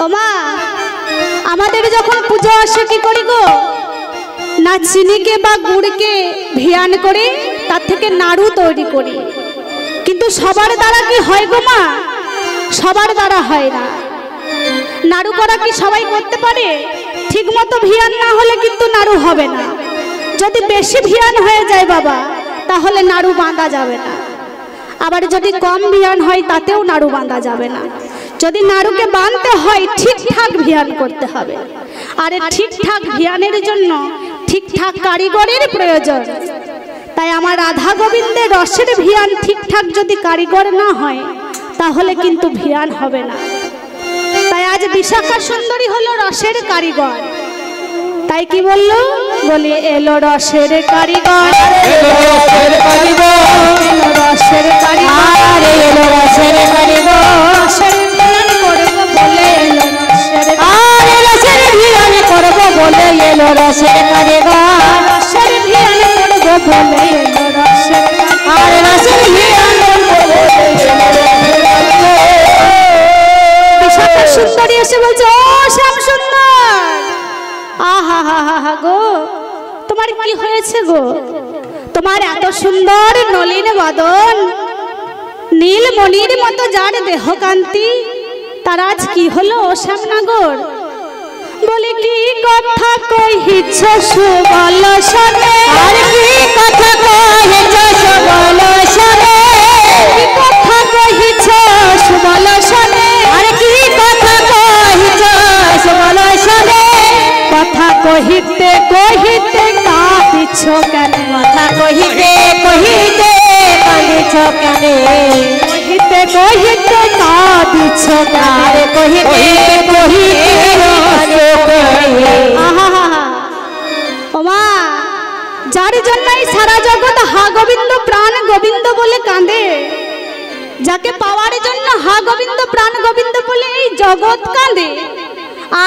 ওমা আমাদের যখন পুজো আসে কি করি গো, না চিনিকে বা গুড়কে ভিয়ান করে তার থেকে নাড়ু তৈরি করি। কিন্তু সবার দ্বারা কি হয় গো মা? সবার দ্বারা হয় না। নাড়ু করা কি সবাই করতে পারে? ঠিক মতো ভিয়ান না হলে কিন্তু নাড়ু হবে না। যদি বেশি ভিয়ান হয়ে যায় বাবা, তাহলে নাড়ু বাঁধা যাবে না। আবার যদি কম ভিয়ান হয় তাতেও নাড়ু বাঁধা যাবে না। যদি নাড়ুকে বাঁধতে হয় ঠিকঠাক ভিয়ান করতে হবে। আর ঠিকঠাক ভিয়ানের জন্য ঠিকঠাক কারিগরের প্রয়োজন। তাই আমার রাধা গোবিন্দের রসের ভিয়ান ঠিকঠাক যদি কারিগর না হয় তাহলে কিন্তু ভিয়ান হবে না। তাই আজ বিশাখা সুন্দরী হলো রসের কারিগর। তাই কি বললো? বলি এলো রসের কারিগর, এলো রসের কারিগর, এলো রসের কারিগর, এলো রসের কারিগর। রসের ভিয়ান করবো বলে এলো রসের, আর রসের ভিয়ান করবো বলে এলো রসের কারিগর। রসের ভিয়ান করবো বলে এলো রসের, আর রসের ভিয়ান করবো বলে এলো রসের কারিগর। বিশাখা সুন্দরী এসে বলছে, ও শ্যাম সুন্দর, আহা হা হা হা গো, তোমার কি হয়েছে গো? তোমার এত সুন্দর নলিন বদন, নীলমণির মতো যার দেহকান্তি, তার আজ কি হলো শ্যামনগর? বলে কি কথা কহিছ সুবল সনে, আর কি কথা কহিছ সুবল সনে, কি কথা কহিছ সুবল সনে, আর কি কথা কহিছ সুবল সনে। কথা কহিতে কহিতে কাঁদিছ কেন, কথা কহিতে কহিতে কাঁদিছ কেন, কহিতে কহিতে কাঁদিছ কেন, কহিতে কহিতে। ওমা যার জন্যই সারা জগৎ হা গোবিন্দ প্রাণ গোবিন্দ বলে কাঁদে, যাকে পাওয়ার জন্য হা গোবিন্দ প্রাণ গোবিন্দ বলে এই জগৎ কাঁদে,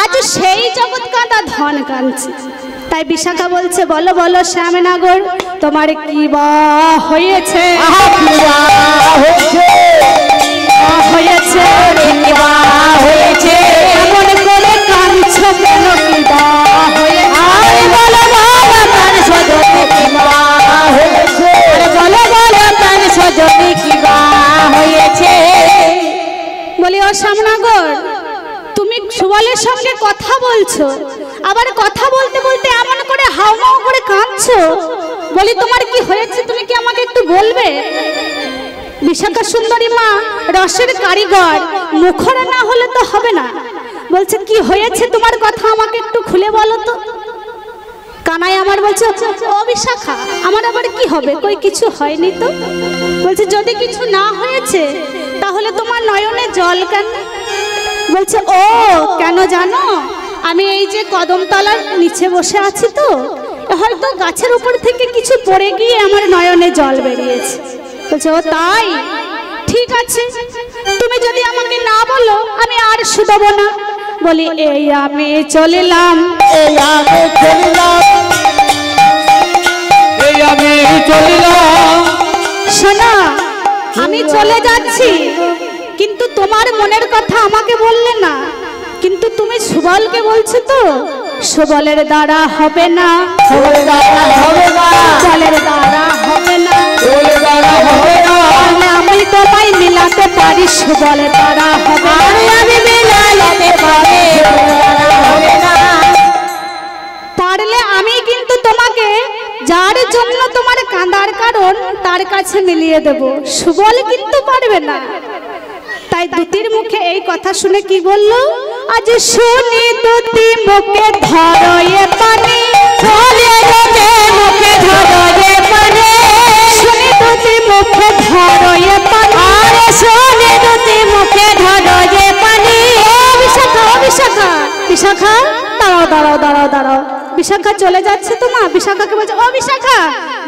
আজ সেই জগৎ কাঁদা ধন কাঁদছে। তাই বিশাখা বলছে, বলো বলো শ্যামনগর, তোমার কি বা হয়েছে? হয়েছে হয়েছে এমন করে কাঁদছ কেন? কি বা হয়েছে? বলো বলো প্রাণ সজনী কি বা হয়েছে? বলো বলো প্রাণ সজনী কি বা হয়েছে? বলি ও শ্যামনগর, তুমি সুবলের সঙ্গে কথা বলছো, আবার কথা বলতে বলতে এমন করে হাউমাউ করে কাঁদছো। বলি তোমার কি হয়েছে, তুমি কি আমাকে একটু বলবে? বিশাখা সুন্দরী মা রসের কারিগর, মুখরা না হলে তো হবে না। বলছে কি হয়েছে তোমার, কথা আমাকে একটু খুলে বলো তো। কানাই আমার বলছে, ও বিশাখা, আমার আবার কি হবে? কই কিছু হয়নি তো। বলছে যদি কিছু না হয়েছে তাহলে তোমার নয়নে জল কেন? বলছে ও কেন জানো, আমি এই যে কদমতলার নিচে বসে আছি তো, হয়তো গাছের উপর থেকে কিছু পড়ে গিয়ে আমার নয়নে জল বেরিয়েছে। বলছে ও তাই, ঠিক আছে, তুমি যদি আমাকে না বলো আমি আর শুধব না। বলি এই আমি চলিলাম, এই আমি চলিলাম, এই আমি চলিলাম। শোনা, আমি চলে যাচ্ছি, কিন্তু তোমার মনের কথা আমাকে বললে না। কিন্তু তুমি সুবলকে বলছো তো, সুবলের দ্বারা হবে না, সুবলের দ্বারা হবে না, সুবলের দ্বারা হবে না, সুবলের দ্বারা হবে না। আমি তোমায় মিলাতে পারি, সুবলের দ্বারা হবে না, আমি মিলাতে পারি, হবে না। পারলে আমি কিন্তু তোমাকে যার জন্য তোমার কাঁদার কারণ তার কাছে মিলিয়ে দেব, সুবল কিন্তু পারবে না। তাই দুতির মুখে এই কথা শুনে কি বলল, আজ শুনি দুতি মুখে ধরো এ পানি, মুখে ধরো এ পানি, শুনি দুতি মুখে ধরো এ পানি, আরে শুনি দুতি মুখে ধরো এ পানি। ও বিশাখা, ও বিশাখা, বিশাখা দাঁড়াও দাঁড়াও দাঁড়াও দাঁড়াও। বিশাখা চলে যাচ্ছে তো মা, বিশাখাকে বলছে ও বিশাখা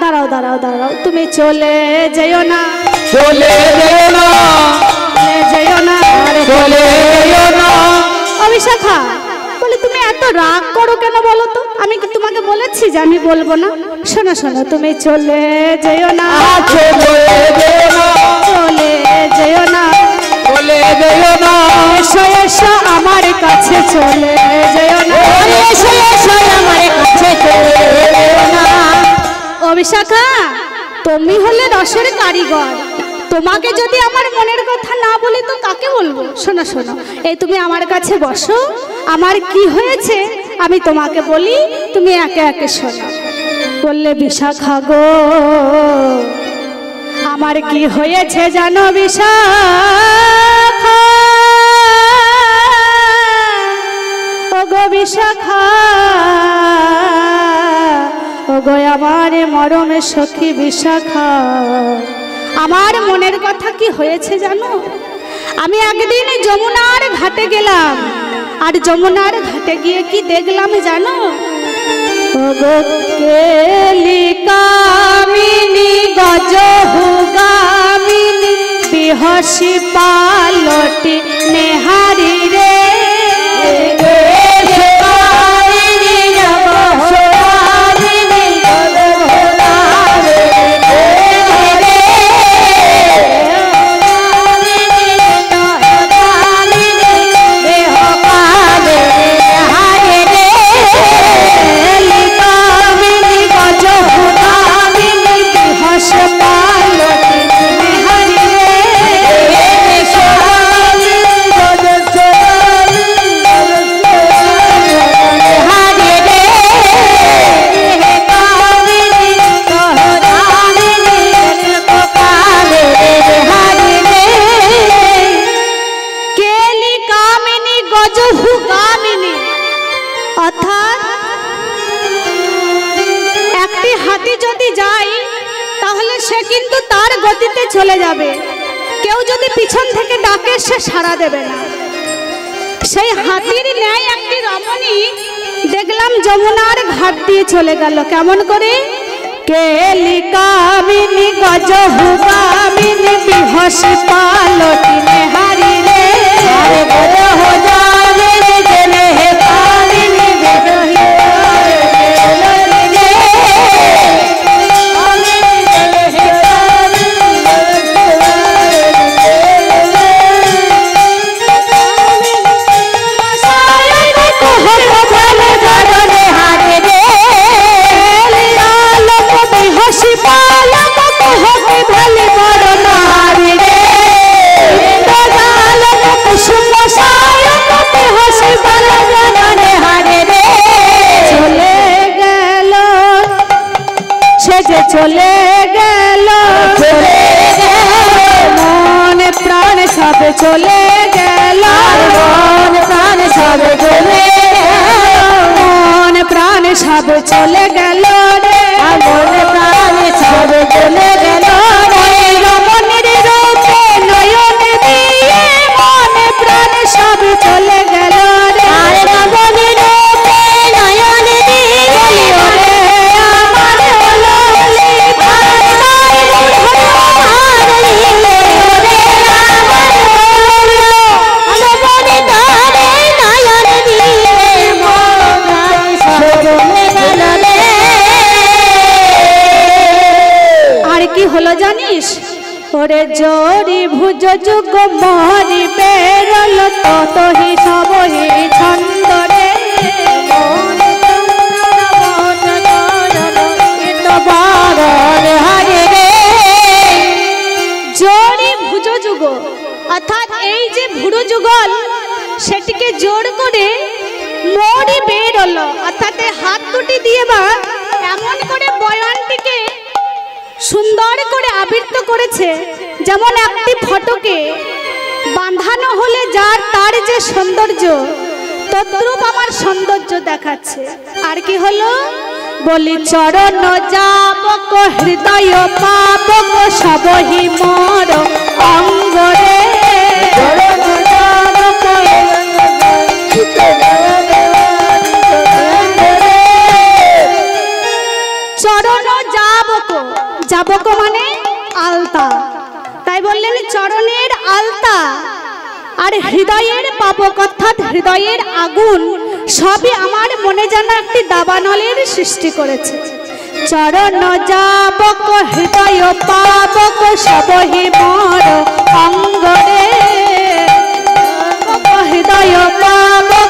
দাঁড়াও দাঁড়াও দাঁড়াও, তুমি চলে যেও না, চলে যেও না, যেও না, চলে যেও না। ও বিশাখা, বলে তুমি এত রাগ করো কেন বলো তো? আমি কি তোমাকে বলেছি যে আমি বলবো না? শোনো শোনো, তুমি চলে যেও না, চলে যেও না, চলে যেও না, চলে যেও না। এসো এসো আমার কাছে চলে যেও না, এসো এসো আমার কাছে চলে যেও না। ও বিশাখা, তুমি হলে রসের কারিগর, তোমাকে যদি আমার মনের কথা না বলি তো কাকে বলবো? শোনো শোনো, এই তুমি আমার কাছে বসো, আমার কি হয়েছে আমি তোমাকে বলি, তুমি একে একে শোনো। বললে বিশাখা গো, আমার কি হয়েছে জানো বিশাখা, ও গো বিশাখা, ও গো আমার মরমে সখী বিশাখা, আমার মনের কথা কি হয়েছে জানো? আমি একদিন যমুনার ঘাটে গেলাম, আর যমুনার ঘাটে গিয়ে কি দেখলাম জানো? ও গো কেলি কামিনী গজহুগামিনী বিহসি পালটি নেহারি রে, অর্থাৎ একটি হাতি যদি যায় তাহলে সে কিন্তু তার গতিতে চলে যাবে, কেউ যদি পিছন থেকে ডাকে সে সাড়া দেবে না। সেই হাতির ন্যায় একটি রমণী দেখলাম যমুনার ঘাট দিয়ে চলে গেল। কেমন করে? কেলি কামিনী গজহুগামিনী বিহসি পালটি নেহারি রে, চলে গেল মন প্রাণ সব চলে গেল, মন প্রাণ সব চলে গেল, মন প্রাণ সব চলে গেল রে, মন প্রাণ সব চলে গেল রে, রমণীর রূপে নয়ন দিয়ে মন প্রাণ সব চলে গেল রে, রমণীর রূপে নয়ন দিয়ে আমার হলো হলো জানিস? ওরে জোরি ভুজ যুগ মরি বেরল ততহি সবহি ছন্দ রে, জোরি ভুজ যুগ অর্থাৎ এই যে ভুরু যুগল সেটিকে জোর করে মরি বেরল অর্থাৎ হাত দুটি দিয়ে বা এমন করে বয়ানটিকে সুন্দর করে আবৃত করেছে, যেমন একটি ফটোকে বাঁধানো হলে যার তার যে সৌন্দর্য তদ্রূপ আমার সৌন্দর্য দেখাচ্ছে। আর কি হলো? বলি চরণ যাবক হৃদয় পাবক সবহি মোর অঙ্গরে, চরণ যাবক, যাবক মানে আলতা, তাই বললেন চরণের আলতা আর হৃদয়ের পাবক অর্থাৎ হৃদয়ের আগুন সবই আমার মনে যেন একটি দাবানলের সৃষ্টি করেছে। চরণ যাবক হৃদয় পাবক সবহি মোর অঙ্গরে, হৃদয় পাবক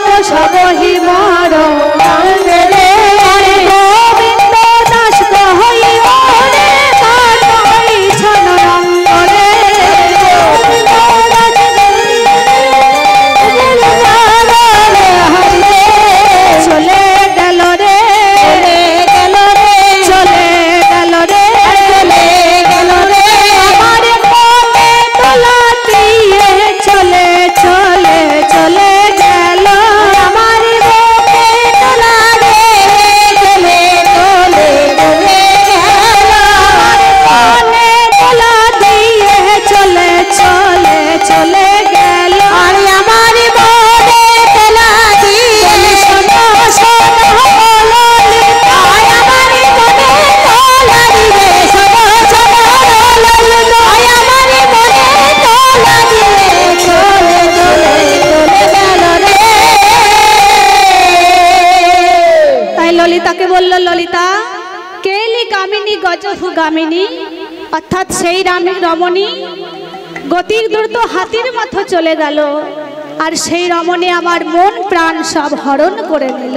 গজহুগামিনী, অর্থাৎ সেই রমণী গতির দ্রুত হাতির মতো চলে গেল, আর সেই রমণী আমার মন প্রাণ সব হরণ করে নিল।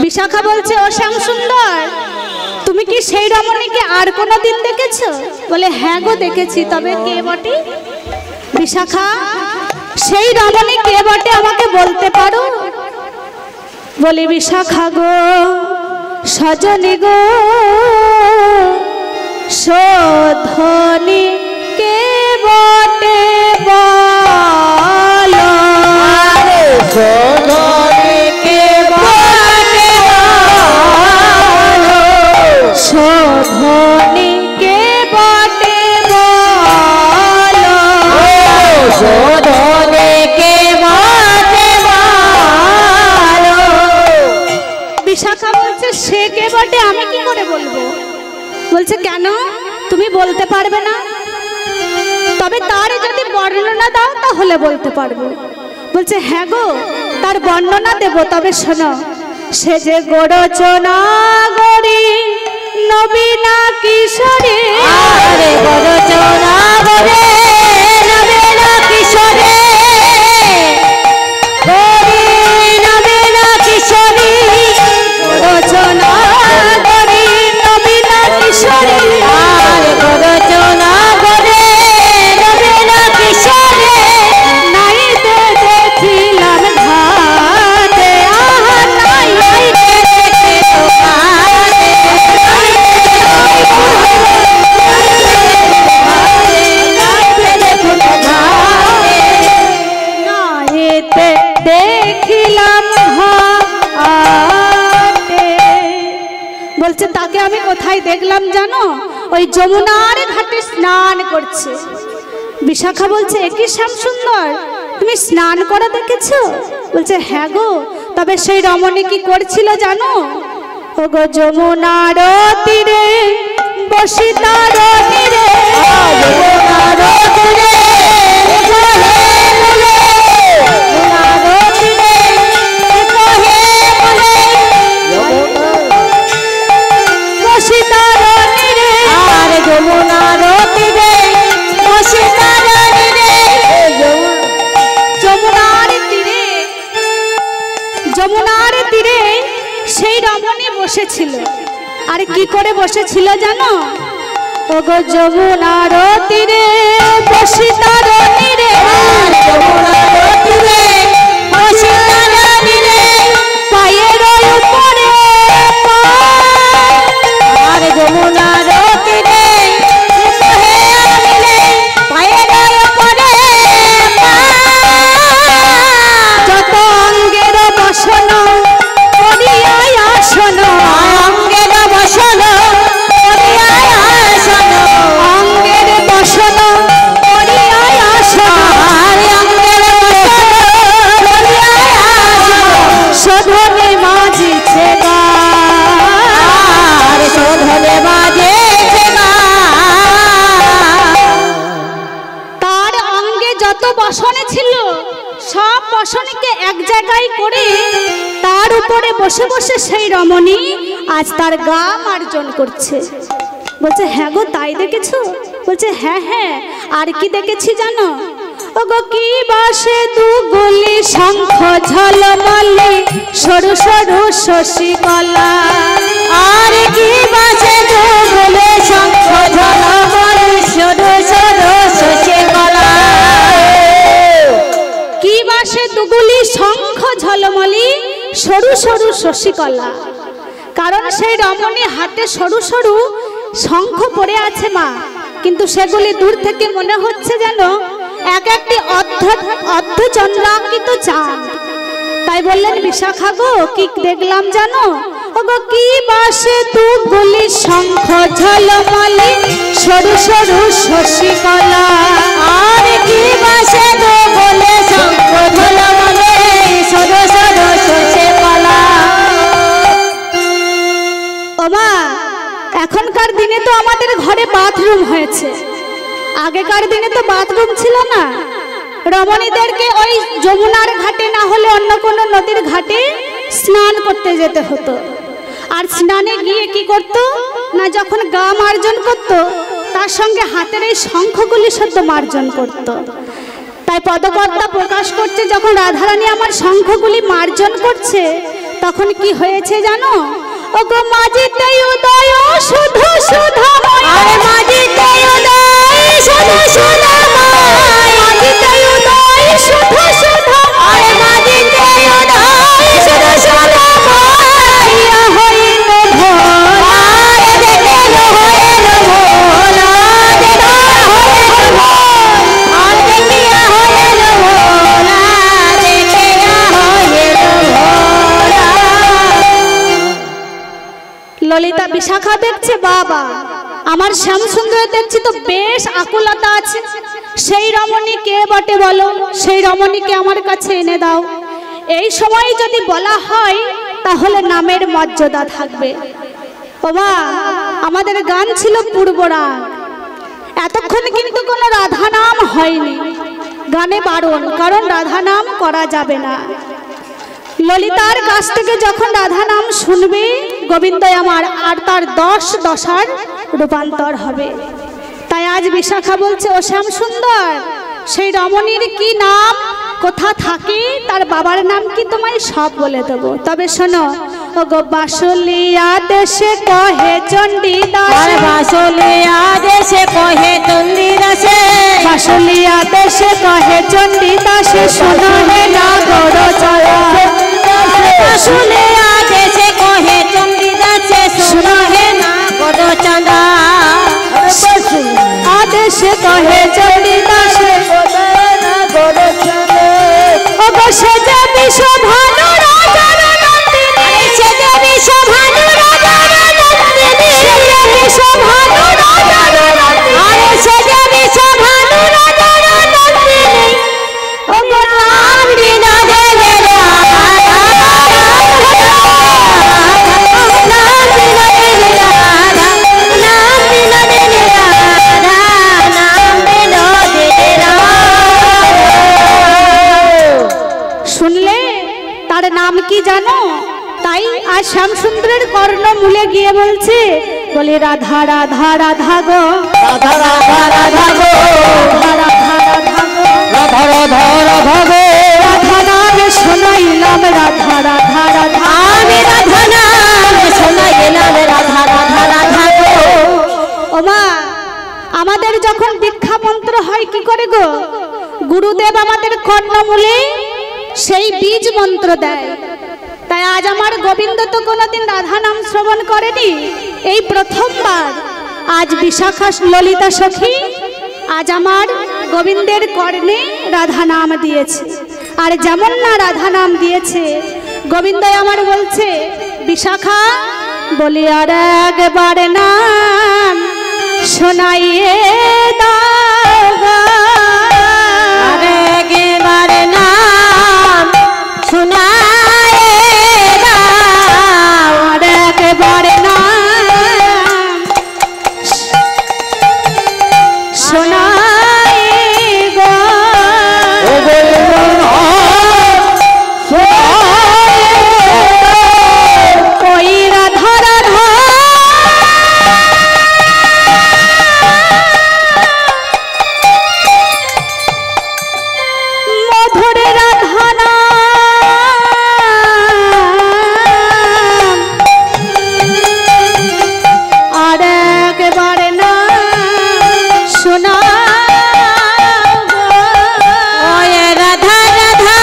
বিশাখা বলছে, ও শ্যাম সুন্দর, তুমি কি সেই রমণীকে আর কোনো দিন দেখেছো? বলে, হ্যাঁ গো দেখেছি, তবে কে বটে? বিশাখা, সেই রমণী কে বটে আমাকে বলতে পারো? বলে, বিশাখা গো, সজনী গো, শোধনী কে বটে বলো, শোধনী কে বটে বলো, শোধনী কে বটে বলো, শোধনী কে বটে বলো। বিশাখা বলছে, সে কে বটে আমি কি করে বলবো? বলছে, কেন তুমি বলতে পারবে না? তবে তার যদি বর্ণনা দাও তাহলে বলতে পারবো। বলছে, হ্যাঁ গো, তার বর্ণনা দেব, তবে শোনো। সে যে গোরচনা গরি নবীনা কিশোরী, আরে গোরচনা গরে নবীনা কিশোরী, গরি নবীনা কিশোরী, গোরচনা গরি নবীনা কিশোরী, আরে গোরচনা গরে নবীনা কিশোরী, নাইতে দেখিলাম ঘাটে, আহা নাইতে নাইতে দেখিলাম ঘাটে। বলছে, তাকে আমি কোথায় দেখলাম জানো? ওই যমুনার ঘাটে স্নান করছে। বিশাখা বলছে, একই শ্যাম সুন্দর, তুমি স্নান করা দেখেছো? বলছে, হ্যাঁ গো, তবে সেই রমণী কি করছিল জানো? ও গো, যমুনার তীরে বসিতার তীরে, যমুনার তীরে বসিতার তীরে, আর যমুনার তীরে বসিতার তীরে, যমুনার তীরে, যমুনার তীরে সেই রমণী বসেছিল। আর কি করে বসেছিল জানো? ও গো, যমুনার তীরে বসিতার তীরে, যমুনার তীরে বসিতার তীরে, পায়ের উপরে পা, আর যমুনার তীরে বহে আনিলে পায়ের উপরে পা, যত অঙ্গের বসন করিয়াই আসন, অঙ্গের বসন করিয়াই আসন, অঙ্গের বসন করিয়াই আসন, আর অঙ্গের বসন করিয়াই আসন, শোধনে মাঝিছে গা, আর শোধনে বাজেছে গা। তার অঙ্গে যত বসনে ছিল সব বসনকে এক জায়গায় করে তার উপরে বসে বসে সেই রমণী আজ তার গা মার্জন করছে। বলছে, হ্যাঁ গো, তাই দেখেছো? বলছে, হ্যাঁ হ্যাঁ, আর কি দেখেছি জানো? ও গো, কি বাসে দু গুলি শঙ্খ ঝলমলে সরু সরু শশী কলা, আর কি বাজে বলে শঙ্খ ঝলমলে সরু সরু শশী কলা, কি বাসে দুগুলি শঙ্খ ঝলমলি সরু সরু শশী কলা। কারণ সেই রমণী হাতে সরু সরু শঙ্খ পড়ে আছে মা, কিন্তু সেগুলি দূর থেকে মনে হচ্ছে যেন এক একটি অর্ধ চন্দ্রাঙ্কিত চাঁদ। তাই বললেন, বিশাখা গো, কি দেখলাম জানো? ও গো, কি বাসে দুগুলি শঙ্খ ঝলমলি সরু সরু শশী কলা, আর কি বাসে বলে শঙ্খ ঝলমলে সরু সরু শশী কলা। ও মা, এখনকার দিনে তো আমাদের ঘরে বাথরুম হয়েছে, আগেকার দিনে তো বাথরুম ছিল না। রমণীদেরকে ওই যমুনার ঘাটে না হলে অন্য কোনো নদীর ঘাটে স্নান করতে যেতে হতো। আর স্নানে গিয়ে কি করত না, যখন গা মার্জন করত তার সঙ্গে হাতের এই শঙ্খগুলি সদ্য মার্জন করত। তাই পদকর্তা প্রকাশ করছে, যখন রাধারানী আমার শঙ্খগুলি মার্জন করছে তখন কি হয়েছে জানো? ও গো মাঝিতে উদয় শুধু সুধাময়, আরে মাঝিতে উদয় শুধু সুধাময়, মাঝিতে উদয় শুধু সুধাময়, আরে মাঝিতে উদয় শুধু সুধাময়, ইয়া হইল ভোলা, আরে দেখেল হইল ভোলা, দেখা হইল ভোলা, আর দেখিয়া হইল ভোলা, দেখিয়া হইল ভোলা। ললিতা বিশাখা দেখছে বাবা আমার শ্যামসুন্দর দেখছি তো বেশ আকুলতা আছে, সেই রমণী কে বটে বলো, সেই রমণীকে আমার কাছে এনে দাও। এই সময় যদি বলা হয় তাহলে নামের মর্যাদা থাকবে। বাবা আমাদের গান ছিল পূর্বরাগ, এতক্ষণ কিন্তু কোনো রাধা নাম হয়নি, গানে বারণ, কারণ রাধা নাম করা যাবে না। ললিতার কাছ থেকে যখন রাধা নাম শুনবে গোবিন্দ আমার, আর তার 10 দশার রূপান্তর হবে। তাই আজ বিশাখা বলছে, ও শ্যাম সুন্দর, সেই রমণীর কি নাম, কোথা থাকে, তার বাবার নাম কি, তোমায় সব বলে দেবো। তবে শোনো, ও গো বাসলিয়া দেশে কহে চণ্ডীদাস, আর বাসলিয়া দেশে কহে চণ্ডীদাসে, বাসলিয়া দেশে কহে চণ্ডীদাস, শোনো হে নাগর চলা, বাসলিয়া দেশে কহে চণ্ডীদাসে, শোনো হে নাগর চাঁদা, আদেশে কহে চণ্ডীদাস, ও গো সে যে বিশ্বভানু রাজার নন্দিনী, সে যে বিশ্বভানু রাজার নন্দিনী, সে যে বিশ্বভানু রাজার নন্দিনী, আরে সে যে বিশ্বভানু রাজার নন্দিনী, ও গো নাম বিনা দেবে রাধা, নাম বিনা দেবে রাধা, নাম বিনা দেবে রাধা, নাম বিনা দেবে রাধা। শুনলে তার নাম কি জানো? তাই আজ শ্যামসুন্দরের কর্ণমূলে গিয়ে বলছে, বলে রাধা রাধা রাধা গো, রাধা রাধা রাধা গো, রাধা রাধা রাধা গো, রাধা রাধা রাধা গো, রাধা নাম শোনাইলাম, রাধা রাধা রাধা, আমি রাধা নাম শোনাইলাম, রাধা রাধা রাধা গো। ওমা আমাদের যখন দীক্ষা মন্ত্র হয় কি করে গো, গুরুদেব আমাদের কর্ণমূলে সেই বীজ মন্ত্র দেয়। তাই আজ আমার গোবিন্দ তো কোনোদিন রাধা নাম শ্রবণ করেনি, এই প্রথমবার আজ বিশাখা ললিতা সখী আজ আমার গোবিন্দের কর্ণে রাধা নাম দিয়েছে। আর যেমন না রাধা নাম দিয়েছে, গোবিন্দ আমার বলছে, বিশাখা বলি আর একবার নাম শোনাইয়ে দাও গো, আর একবার নাম শোনায়ে দাও, আর একবার নাম শোনাই গো, ওই রাধা রাধা মধুর রাধা নাম, আর একবার নাম শোনাও গো, ওই রাধা রাধা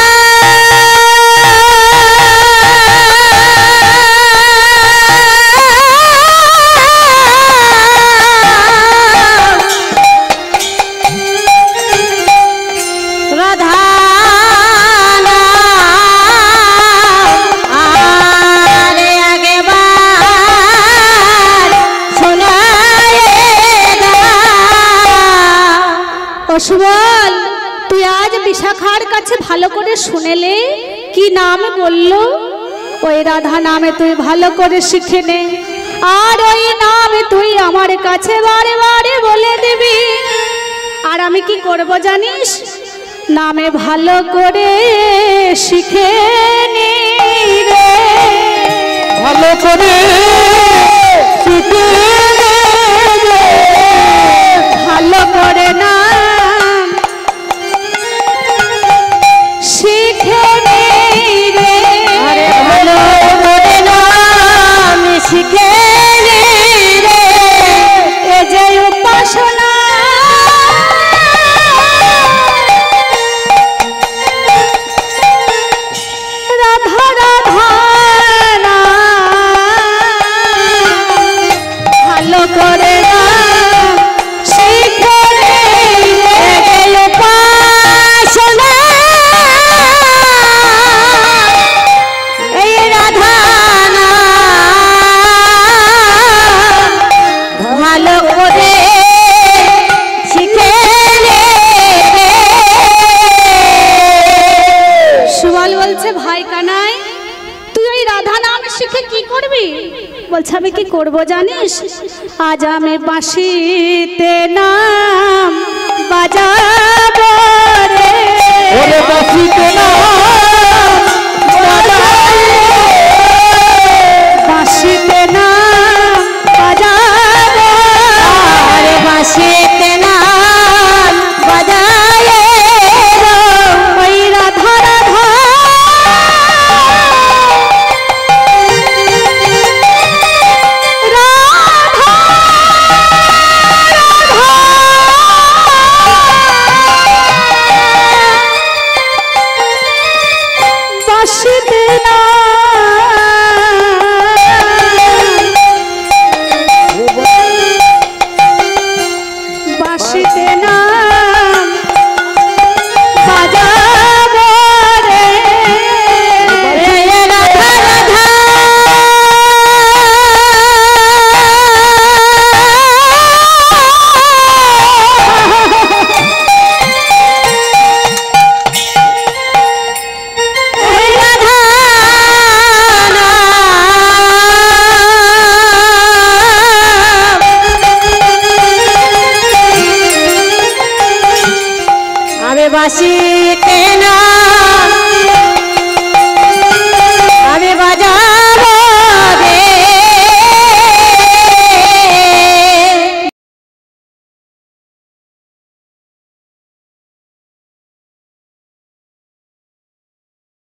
রাধা আর একবার শোনায়ে দাও। ও সুবল, তুই আজ বিশাখার কাছে ভালো করে শুনেলে কি নাম বললো, ওই রাধা নামে তুই ভালো করে শিখে নে, আর ওই নামে তুই আমার কাছে বারে বারে বলে দিবি। আর আমি কি করব জানিস, নামে ভালো করে শিখে নি রে, ভালো করে শিখে নে, ভালো করে নাম শিখে নে রে। আরে ভালো করে নাম শিখে নে রে। এ যে উপাসনা রাধা রাধা নাম ভালো করে নাম শিখে নে রে। এই উপাসনা এই রাধা নাম ভালো করে শিখে নে রে। সুবল বলছে ভাই কানাই তুই ওই রাধা নাম শিখে কি করবি? বলছে আমি কি করব জানিস? আজ আমি বাঁশিতে নাম বাজাবো রে। ওরে বাঁশিতে নাম বাঁশিতে নাম বাজাবো। আরে বাঁশিতে নাম বাজায় ওই রাধা রাধা রাধা বাঁশিতে বাঁশিতে নাম বাজাবো রে। রাধা রাধা রাধা নাম আমি বাঁশিতে